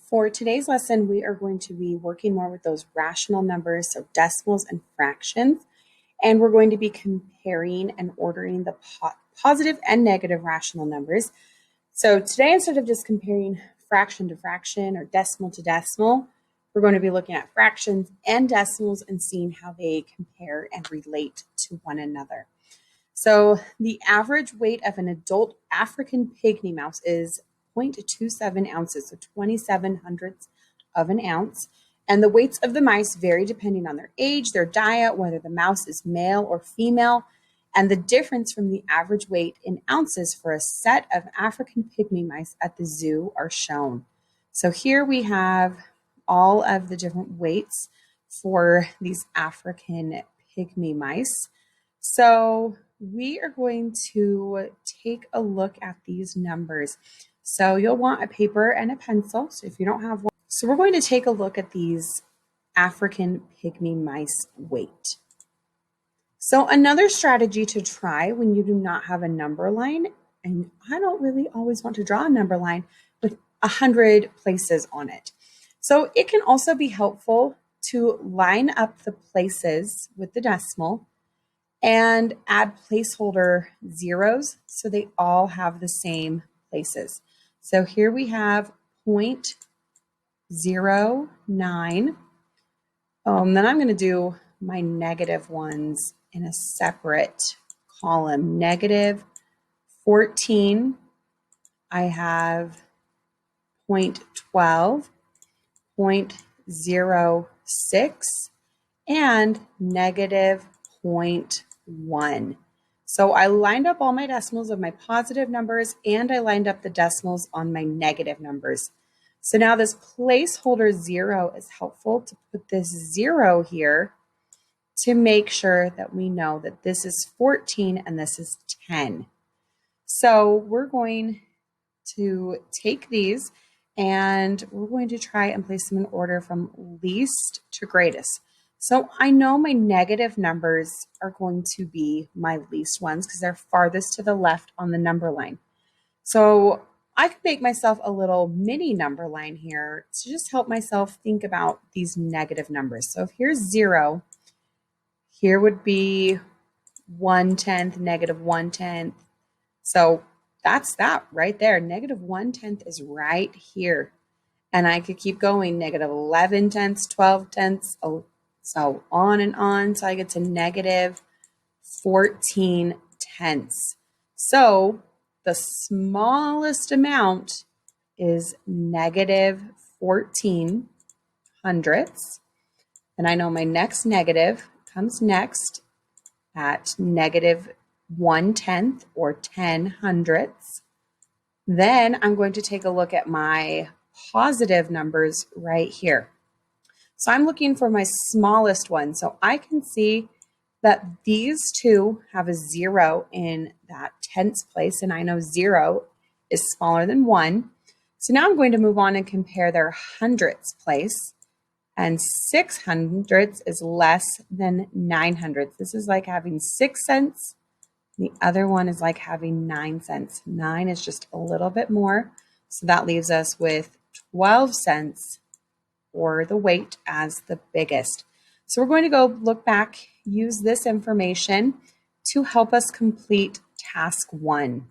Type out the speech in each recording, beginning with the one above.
For today's lesson, we are going to be working more with those rational numbers, so decimals and fractions, and we're going to be comparing and ordering the positive and negative rational numbers. So today, instead of just comparing fraction to fraction or decimal to decimal, we're going to be looking at fractions and decimals and seeing how they compare and relate to one another. So the average weight of an adult African pygmy mouse is 0.27 ounces, so 27 hundredths of an ounce. And the weights of the mice vary depending on their age, their diet, whether the mouse is male or female, and the difference from the average weight in ounces for a set of African pygmy mice at the zoo are shown. So here we have all of the different weights for these African pygmy mice. So we are going to take a look at these numbers. So you'll want a paper and a pencil. So if you don't have one, so we're going to take a look at these African pygmy mice weight. So another strategy to try when you do not have a number line, and I don't really always want to draw a number line with 100 places on it. So it can also be helpful to line up the places with the decimal and add placeholder zeros so they all have the same places. So here we have 0.09. Then I'm going to do my negative ones in a separate column. Negative 14. I have 0.12, 0.06, and negative 0.1. So I lined up all my decimals of my positive numbers and I lined up the decimals on my negative numbers. So now this placeholder 0 is helpful to put this 0 here to make sure that we know that this is 14 and this is 10. So we're going to take these and we're going to try and place them in order from least to greatest. So I know my negative numbers are going to be my least ones because they're farthest to the left on the number line. So I could make myself a little mini number line here to just help myself think about these negative numbers. So if here's 0, here would be 1/10, negative 1/10. So that's that right there. Negative 1/10 is right here. And I could keep going, negative 11 tenths, 12 tenths, so on and on. So I get to negative 14 tenths. So the smallest amount is negative 14 hundredths. And I know my next negative comes next at negative 1/10 or 10 hundredths. Then I'm going to take a look at my positive numbers right here. So I'm looking for my smallest one. So I can see that these two have a 0 in that tenths place, and I know 0 is smaller than 1. So now I'm going to move on and compare their hundredths place, and 6 hundredths is less than 9 hundredths. This is like having 6 cents. The other one is like having 9 cents. 9 is just a little bit more. So that leaves us with 12 cents or the weight as the biggest. So we're going to go look back, use this information to help us complete task 1.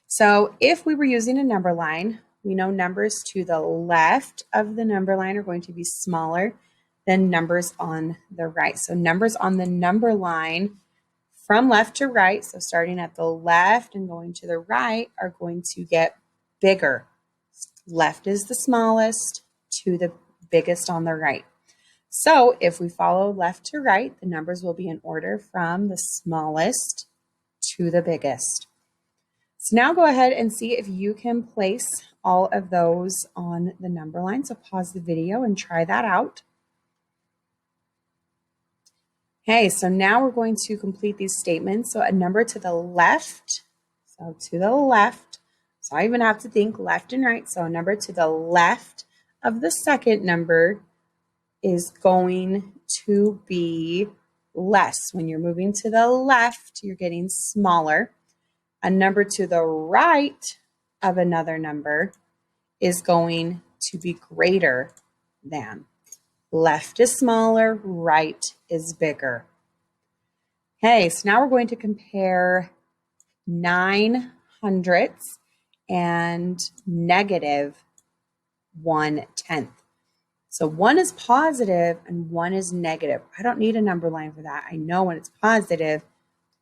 So if we were using a number line, we know numbers to the left of the number line are going to be smaller than numbers on the right. So numbers on the number line from left to right, so starting at the left and going to the right, are going to get bigger. Left is the smallest to the biggest on the right. So if we follow left to right, the numbers will be in order from the smallest to the biggest. So now go ahead and see if you can place all of those on the number line. So pause the video and try that out. Okay, so now we're going to complete these statements. So a number to the left, so to the left, so I even have to think left and right. So a number to the left of the second number is going to be less. When you're moving to the left, you're getting smaller. A number to the right of another number is going to be greater than. Left is smaller, right is bigger. Okay, so now we're going to compare 9/100 and -1/10. So one is positive and one is negative. I don't need a number line for that. I know when it's positive,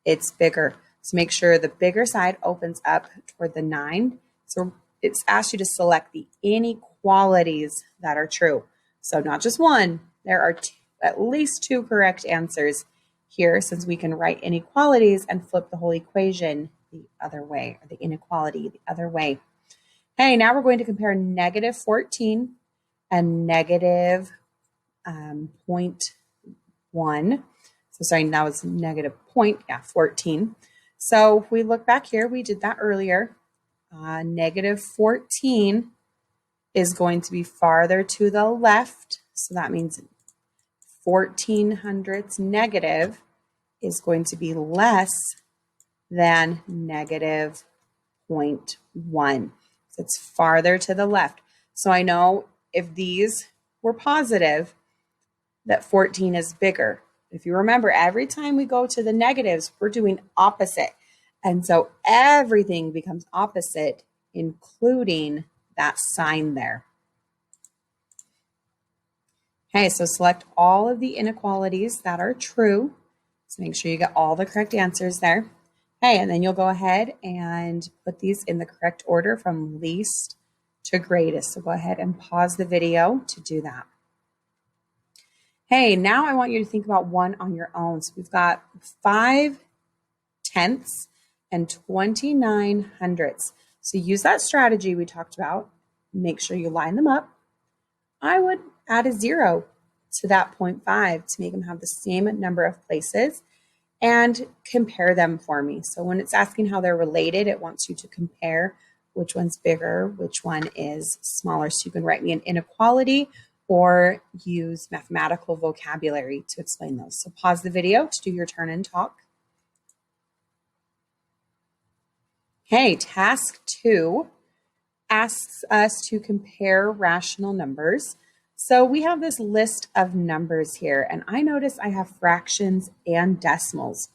it's bigger. So make sure the bigger side opens up toward the 9. So it's asked you to select the inequalities that are true. So not just one, there are at least 2 correct answers here, since we can write inequalities and flip the whole equation the other way, or the inequality the other way. Hey, now we're going to compare -14 and -0.1. So sorry, now it's -14. So if we look back here, we did that earlier. -14 is going to be farther to the left. So that means 14/100 negative is going to be less than -0.1. So it's farther to the left. So I know if these were positive, that 14 is bigger. If you remember, every time we go to the negatives, we're doing opposite. And so everything becomes opposite, including that sign there. Okay, so select all of the inequalities that are true. So make sure you get all the correct answers there. Okay, and then you'll go ahead and put these in the correct order from least to greatest. So go ahead and pause the video to do that. Hey, now I want you to think about one on your own. So we've got 5/10 and 29/100. So use that strategy we talked about. Make sure you line them up. I would add a 0 to that 0.5 to make them have the same number of places, and compare them for me. So when it's asking how they're related, it wants you to compare which one's bigger, which one is smaller. So you can write me an inequality or use mathematical vocabulary to explain those. So pause the video to do your turn and talk. Okay, task 2 asks us to compare rational numbers. So we have this list of numbers here, and I notice I have fractions and decimals.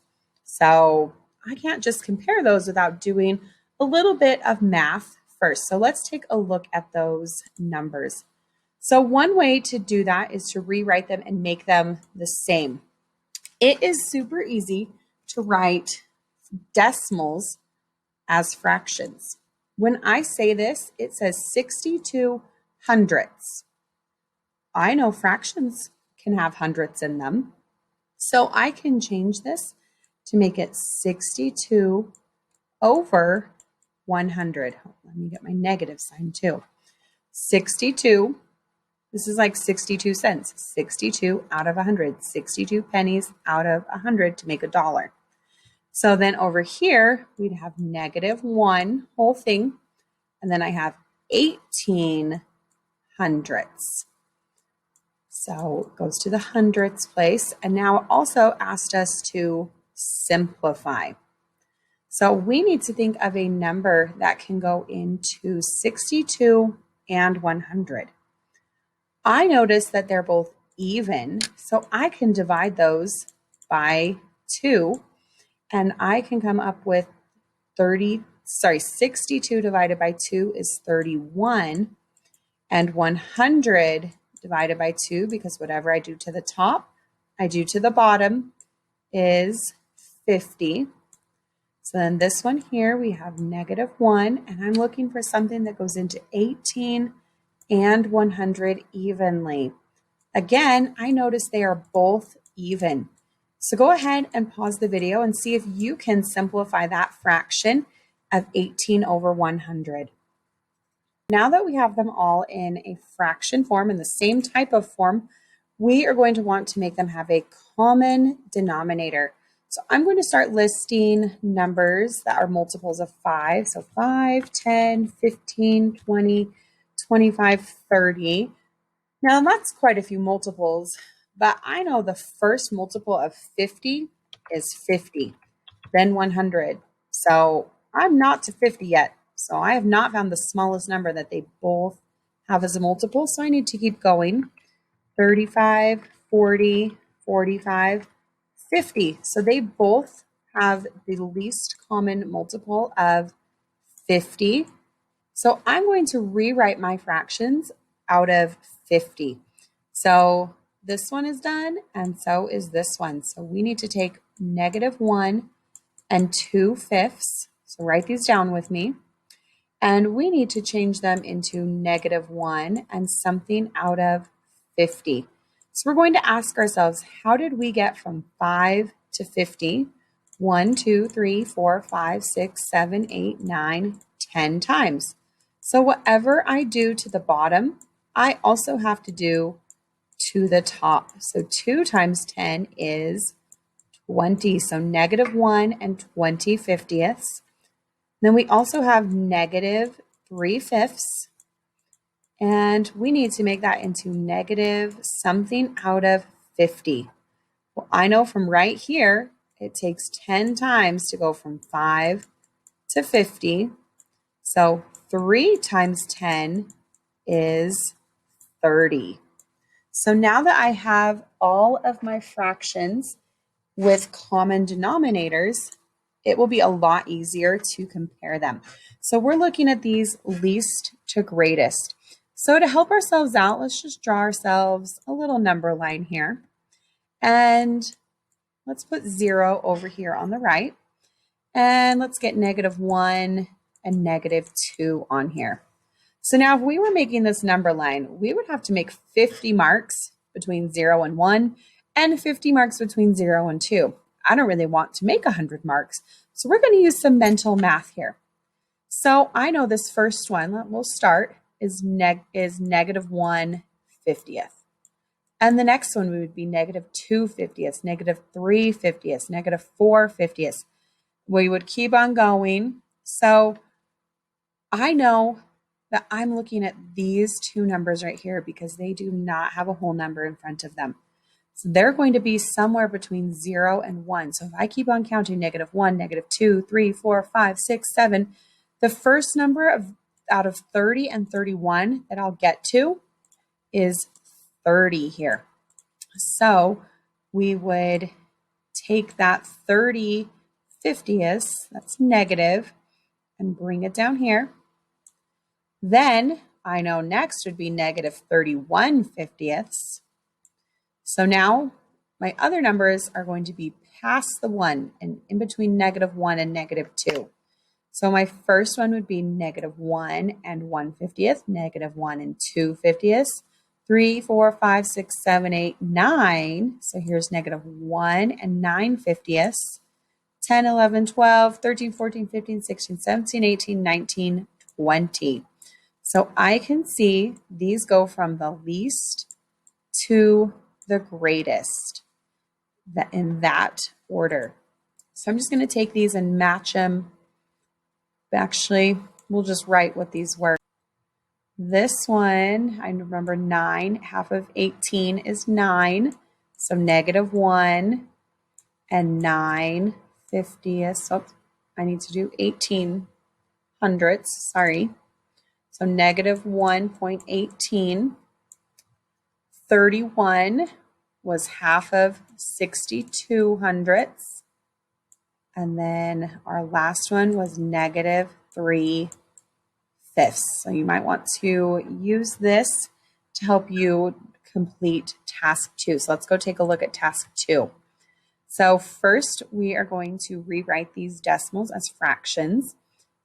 So I can't just compare those without doing a little bit of math first. So let's take a look at those numbers. So one way to do that is to rewrite them and make them the same. It is super easy to write decimals as fractions. When I say this, it says 62/100. I know fractions can have hundreds in them. So I can change this to make it 62/100. Let me get my negative sign too. 62, this is like 62 cents. 62 out of 100. 62 pennies out of 100 to make $1. So then over here, we'd have -1 whole thing. And then I have 18/100. So it goes to the hundredths place. And now it also asked us to simplify. So we need to think of a number that can go into 62 and 100. I notice that they're both even, so I can divide those by 2, and I can come up with 62 divided by 2 is 31, and 100 divided by 2, because whatever I do to the top, I do to the bottom, is 50. So then this one here, we have -1, and I'm looking for something that goes into 18 and 100 evenly. Again, I notice they are both even. So go ahead and pause the video and see if you can simplify that fraction of 18/100. Now that we have them all in a fraction form, in the same type of form, we are going to want to make them have a common denominator. So I'm going to start listing numbers that are multiples of 5. So 5, 10, 15, 20, 25, 30. Now that's quite a few multiples, but I know the first multiple of 50 is 50, then 100. So I'm not to 50 yet. So I have not found the smallest number that they both Half is a multiple, so I need to keep going. 35, 40, 45, 50. So they both have the least common multiple of 50. So I'm going to rewrite my fractions out of 50. So this one is done, and so is this one. So we need to take -1 and 2/5. So write these down with me. And we need to change them into -1 and something out of 50. So we're going to ask ourselves, how did we get from 5 to 50? 1, 2, 3, 4, 5, 6, 7, 8, 9, 10 times. So whatever I do to the bottom, I also have to do to the top. So 2 times 10 is 20. So -1 and 20/50. Then we also have -3/5, and we need to make that into negative something out of 50. Well, I know from right here, it takes 10 times to go from 5 to 50. So 3 times 10 is 30. So now that I have all of my fractions with common denominators, it will be a lot easier to compare them. So we're looking at these least to greatest. So to help ourselves out, let's just draw ourselves a little number line here. And let's put 0 over here on the right. And let's get -1 and -2 on here. So now if we were making this number line, we would have to make 50 marks between 0 and 1 and 50 marks between 0 and 2. I don't really want to make 100 marks, so we're going to use some mental math here. So I know this first one, we'll start, is -1/50. And the next one would be -2/50, -3/50, -4/50. We would keep on going. So I know that I'm looking at these two numbers right here because they do not have a whole number in front of them. So they're going to be somewhere between 0 and 1. So if I keep on counting -1, -2, 3, 4, 5, 6, 7, the first number out of 30 and 31 that I'll get to is 30 here. So we would take that 30/50, that's negative, and bring it down here. Then I know next would be -31/50. So now my other numbers are going to be past the 1 and in between -1 and -2. So my first one would be -1 and 1/50, -1 and 2/50, 3, 4, 5, 6, 7, 8, 9. So here's -1 and 9/50, 10, 11, 12, 13, 14, 15, 16, 17, 18, 19, 20. So I can see these go from the least to the greatest in that order. So I'm just going to take these and match them. Actually, we'll just write what these were. This one, I remember 9, half of 18 is 9. So -1 and 9/50. So I need to do 18 hundredths, sorry. So -1.18. 31 was half of 62 hundredths. And then our last one was -3/5. So you might want to use this to help you complete task 2. So let's go take a look at task 2. So first we are going to rewrite these decimals as fractions.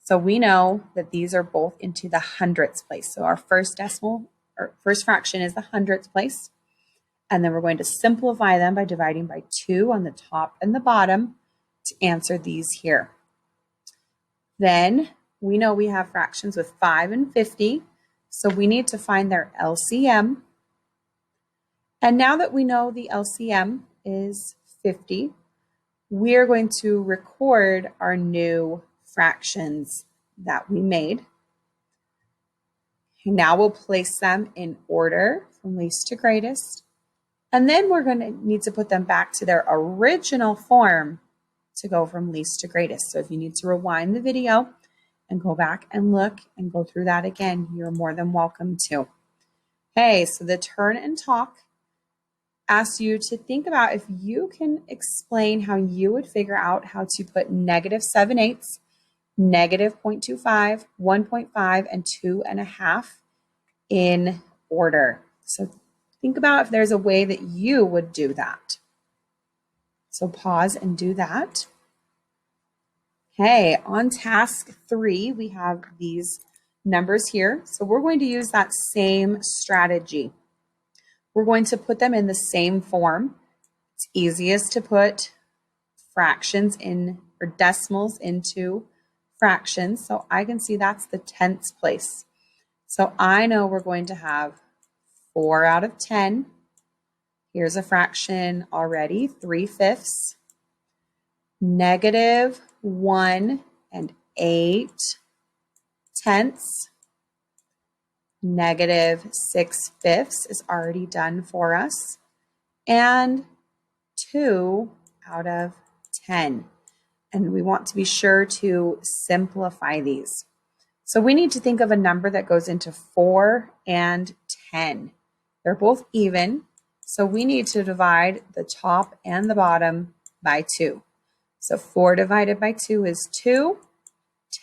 So we know that these are both into the hundredths place. So our first decimal or first fraction is the hundredths place. And then we're going to simplify them by dividing by 2 on the top and the bottom to answer these here. Then we know we have fractions with 5 and 50. So we need to find their LCM. And now that we know the LCM is 50, we are going to record our new fractions that we made. Now we'll place them in order from least to greatest. And then we're going to need to put them back to their original form to go from least to greatest. So if you need to rewind the video and go back and look and go through that again. You're more than welcome to. Okay, so the turn and talk asks you to think about if you can explain how you would figure out how to put -7/8, -0.25, 1.5, and 2.5 in order. So think about if there's a way that you would do that. So pause and do that. Okay, on task 3, we have these numbers here. So we're going to use that same strategy. We're going to put them in the same form. It's easiest to put fractions in or decimals into fractions. So I can see that's the tenths place. So I know we're going to have 4 out of 10. Here's a fraction already, 3/5. -1 and 8/10. -6/5 is already done for us. And 2 out of 10. And we want to be sure to simplify these. So we need to think of a number that goes into 4 and 10. They're both even, so we need to divide the top and the bottom by 2. So 4 divided by 2 is 2.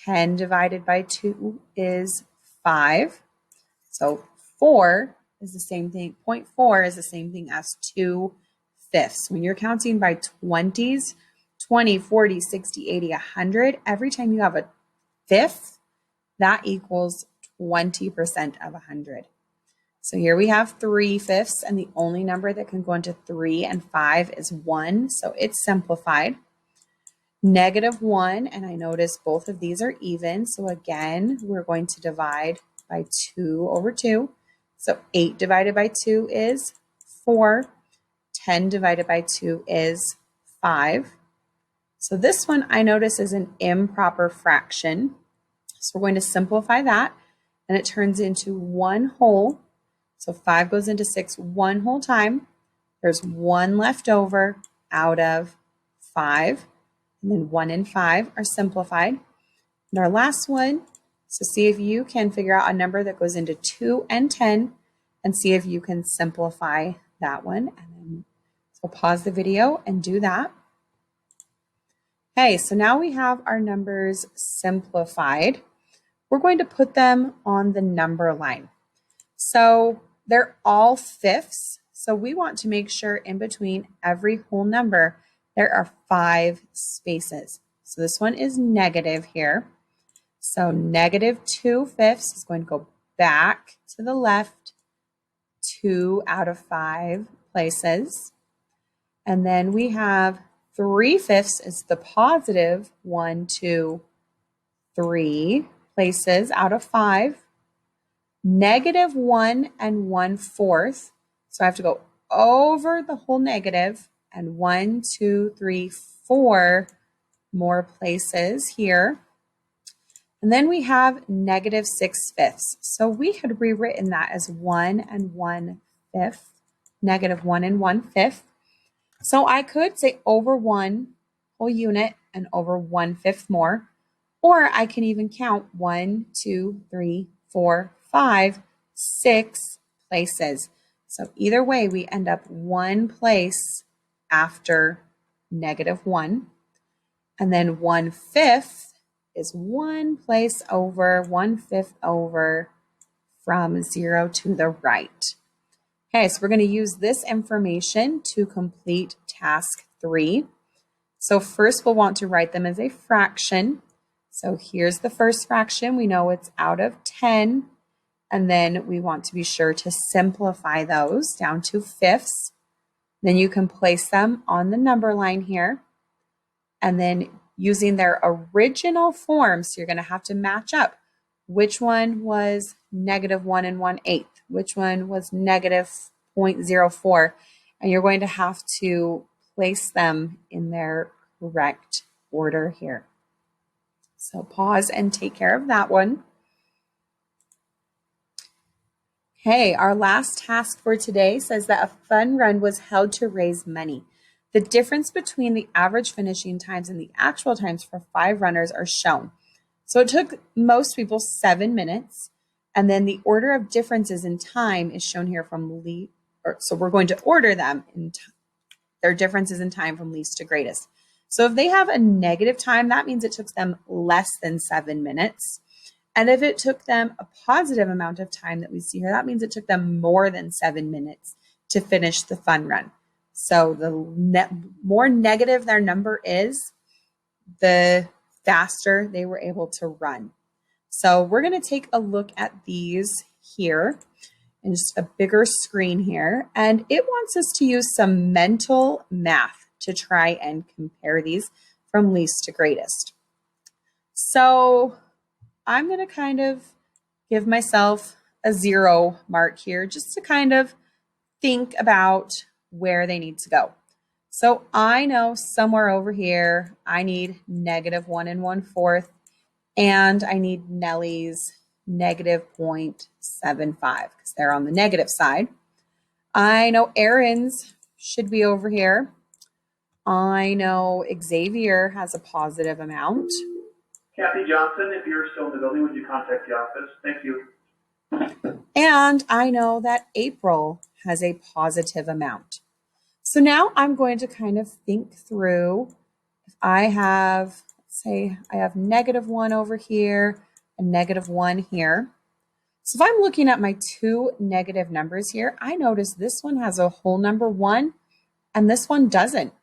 10 divided by 2 is 5. So 4 is the same thing. 0.4 is the same thing as 2/5. When you're counting by 20s, 20, 40, 60, 80, 100, every time you have a fifth, that equals 20% of 100. So here we have 3/5, and the only number that can go into 3 and 5 is 1, so it's simplified. -1, and I notice both of these are even, so again, we're going to divide by 2/2. So 8 divided by 2 is 4. 10 divided by 2 is 5. So this one I notice is an improper fraction. So we're going to simplify that, and it turns into 1 whole. So 5 goes into 6 1 whole time. There's 1 left over out of 5. And then 1 and 5 are simplified. And our last one, so see if you can figure out a number that goes into 2 and 10 and see if you can simplify that one. And then so pause the video and do that. Okay, so now we have our numbers simplified. We're going to put them on the number line. So they're all fifths. So we want to make sure in between every whole number, there are 5 spaces. So this one is negative here. So -2/5 is going to go back to the left 2 out of 5 places. And then we have 3/5 is the positive 1, 2, 3 places out of 5. -1 and 1/4. So I have to go over the whole negative and 1, 2, 3, 4 more places here. And then we have -6/5. So we had rewritten that as 1 and 1/5, -1 and 1/5. So I could say over 1 whole unit and over 1/5 more, or I can even count 1, 2, 3, 4, 5, 6 places. So either way, we end up 1 place after -1. And then 1/5 is 1 place over, 1/5 over from 0 to the right. Okay, so we're going to use this information to complete task 3. So first we'll want to write them as a fraction. So here's the first fraction. We know it's out of 10. And then we want to be sure to simplify those down to fifths. Then you can place them on the number line here. And then using their original form, so you're going to have to match up. Which one was -1 and 1/8? Which one was -0.04? And you're going to have to place them in their correct order here. So pause and take care of that one. Okay, our last task for today says that a fun run was held to raise money. The difference between the average finishing times and the actual times for 5 runners are shown. So it took most people 7 minutes. And then the order of differences in time is shown here from least, so we're going to order them in their differences in time from least to greatest. So if they have a negative time, that means it took them less than 7 minutes. And if it took them a positive amount of time that we see here, that means it took them more than 7 minutes to finish the fun run. So the more negative their number is, the faster they were able to run. So we're going to take a look at these here in just a bigger screen here. And it wants us to use some mental math to try and compare these from least to greatest. So I'm going to kind of give myself a 0 mark here just to kind of think about where they need to go. So I know somewhere over here, I need -1 1/4, and I need Nellie's -0.75 because they're on the negative side. I know Aaron's should be over here. I know Xavier has a positive amount. Kathy Johnson, if you're still in the building, would you contact the office? Thank you. And I know that April has a positive amount. So now I'm going to kind of think through if I have, let's say I have -1 over here and -1 here. So if I'm looking at my two negative numbers here, I notice this one has a whole number 1 and this one doesn't.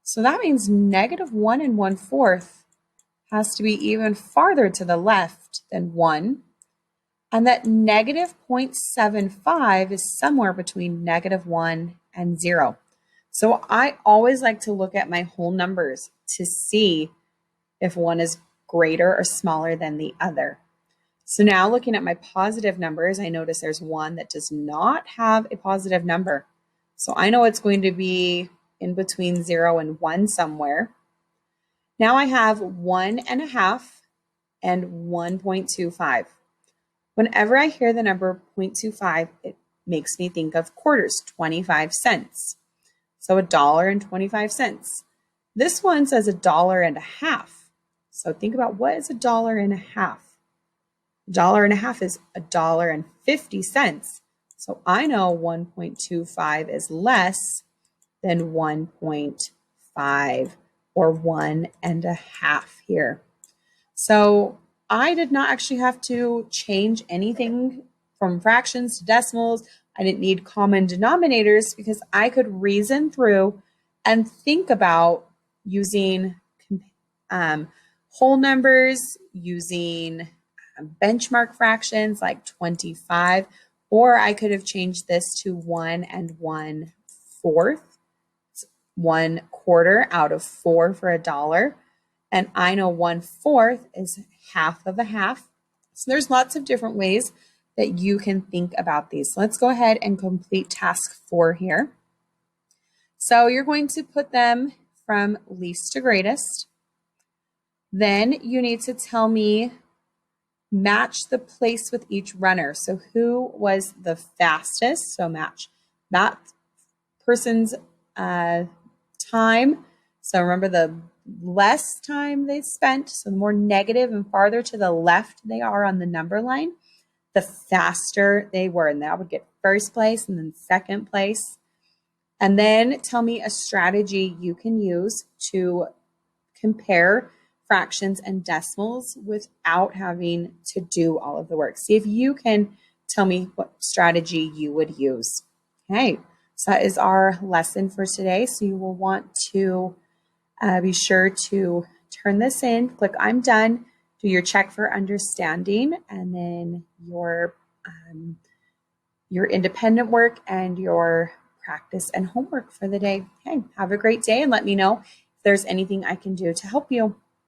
So that means -1 1/4 has to be even farther to the left than 1. And that -0.75 is somewhere between -1 and 0. So I always like to look at my whole numbers to see if one is greater or smaller than the other. So now looking at my positive numbers, I notice there's one that does not have a positive number. So I know it's going to be in between 0 and 1 somewhere. Now I have 1.5 and 1.25. Whenever I hear the number 0.25, it makes me think of quarters, 25 cents. So $1.25. This one says $1.50. So think about what is $1.50. $1.50 is $1.50. So I know 1.25 is less than 1.5 or 1.5 here. So I did not actually have to change anything from fractions to decimals. I didn't need common denominators because I could reason through and think about using whole numbers, using benchmark fractions like 25, or I could have changed this to 1 1/4, 1/4 out of 4 for $1. And I know 1/4 is half of a half. So there's lots of different ways that you can think about these. So let's go ahead and complete task 4 here. So you're going to put them from least to greatest. Then you need to tell me, match the place with each runner. So who was the fastest? So match that person's time. So remember, the less time they spent, so the more negative and farther to the left they are on the number line, the faster they were. And that would get first place and then second place. And then tell me a strategy you can use to compare fractions and decimals without having to do all of the work. See if you can tell me what strategy you would use. Okay, so that is our lesson for today. So you will want to be sure to turn this in, click I'm done, do your check for understanding, and then your independent work and your practice and homework for the day. Okay, have a great day and let me know if there's anything I can do to help you.